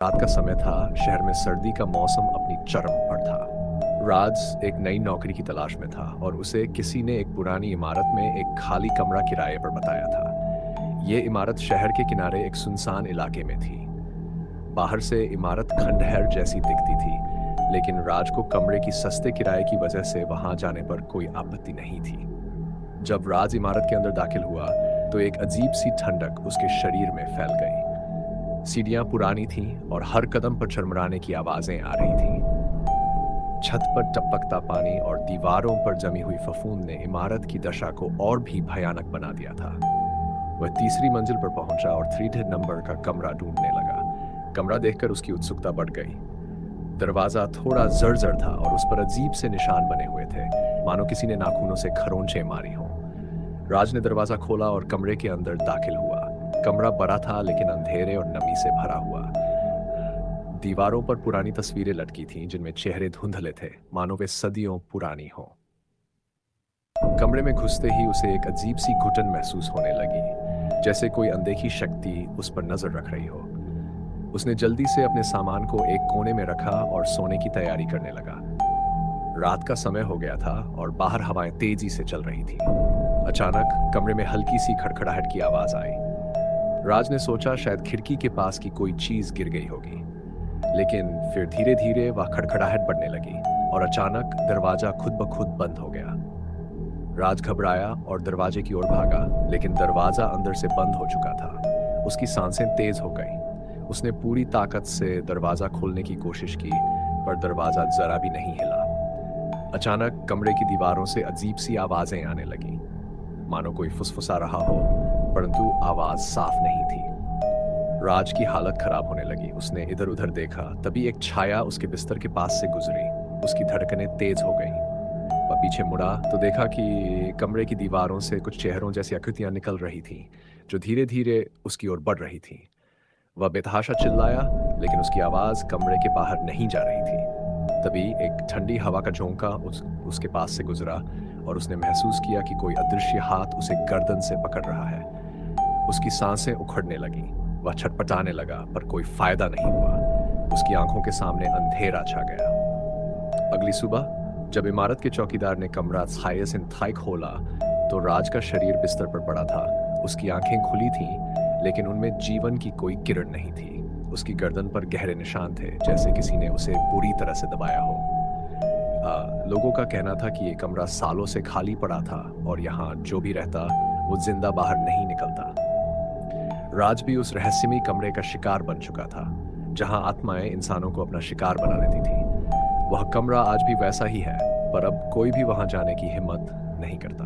रात का समय था। शहर में सर्दी का मौसम अपनी चरम पर था। राज एक नई नौकरी की तलाश में था और उसे किसी ने एक पुरानी इमारत में एक खाली कमरा किराए पर बताया था। ये इमारत शहर के किनारे एक सुनसान इलाके में थी। बाहर से इमारत खंडहर जैसी दिखती थी, लेकिन राज को कमरे की सस्ते किराए की वजह से वहां जाने पर कोई आपत्ति नहीं थी। जब राज इमारत के अंदर दाखिल हुआ, तो एक अजीब सी ठंडक उसके शरीर में फैल गई। सीढ़ियां पुरानी थीं और हर कदम पर चरमराने की आवाजें आ रही थीं। छत पर टपकता पानी और दीवारों पर जमी हुई फफूंद ने इमारत की दशा को और भी भयानक बना दिया था। वह तीसरी मंजिल पर पहुंचा और 300 नंबर का कमरा ढूंढने लगा। कमरा देखकर उसकी उत्सुकता बढ़ गई। दरवाजा थोड़ा जर्जर था और उस पर अजीब से निशान बने हुए थे, मानो किसी ने नाखूनों से खरोंचें मारी हों। राज ने दरवाजा खोला और कमरे के अंदर दाखिल हुआ। कमरा बड़ा था, लेकिन अंधेरे और नमी से भरा हुआ। दीवारों पर पुरानी तस्वीरें लटकी थीं, जिनमें चेहरे धुंधले थे, मानो वे सदियों पुरानी हों। कमरे में घुसते ही उसे एक अजीब सी घुटन महसूस होने लगी, जैसे कोई अनदेखी शक्ति उस पर नजर रख रही हो। उसने जल्दी से अपने सामान को एक कोने में रखा और सोने की तैयारी करने लगा। रात का समय हो गया था और बाहर हवाएं तेजी से चल रही थी। अचानक कमरे में हल्की सी खड़खड़ाहट की आवाज आई। राज ने सोचा शायद खिड़की के पास की कोई चीज गिर गई होगी, लेकिन फिर धीरे धीरे वह खड़खड़ाहट बढ़ने लगी और अचानक दरवाजा खुद ब खुद बंद हो गया। राज घबराया और दरवाजे की ओर भागा, लेकिन दरवाजा अंदर से बंद हो चुका था। उसकी सांसें तेज हो गईं। उसने पूरी ताकत से दरवाजा खोलने की कोशिश की, पर दरवाजा जरा भी नहीं हिला। अचानक कमरे की दीवारों से अजीब सी आवाजें आने लगीं, मानो कोई फुसफुसा रहा हो, परंतु आवाज साफ नहीं थी। राज की हालत खराब होने लगी। उसने इधर उधर देखा, तभी एक छाया उसके बिस्तर के पास से गुजरी। उसकी धड़कनें तेज हो गईं। वह पीछे मुड़ा तो देखा कि कमरे की दीवारों से कुछ चेहरों जैसी आकृतियां निकल रही थीं, जो धीरे धीरे उसकी ओर बढ़ रही थीं। वह बेतहाशा चिल्लाया, लेकिन उसकी आवाज कमरे के बाहर नहीं जा रही थी। तभी एक ठंडी हवा का झोंका उसके पास से गुजरा और उसने महसूस किया कि कोई अदृश्य हाथ उसे गर्दन से पकड़ रहा है। उसकी सांसें उखड़ने लगीं। वह छटपटाने लगा, पर कोई फायदा नहीं हुआ। उसकी आंखों के सामने अंधेरा छा गया। अगली सुबह जब इमारत के चौकीदार ने कमरा थाई खोला, तो राज का शरीर बिस्तर पर पड़ा था। उसकी आंखें खुली थीं, लेकिन उनमें जीवन की कोई किरण नहीं थी। उसकी गर्दन पर गहरे निशान थे, जैसे किसी ने उसे बुरी तरह से दबाया हो। लोगों का कहना था कि ये कमरा सालों से खाली पड़ा था और यहाँ जो भी रहता वो जिंदा बाहर नहीं निकलता। राज भी उस रहस्यमयी कमरे का शिकार बन चुका था, जहां आत्माएं इंसानों को अपना शिकार बना लेती थी। वह कमरा आज भी वैसा ही है, पर अब कोई भी वहां जाने की हिम्मत नहीं करता।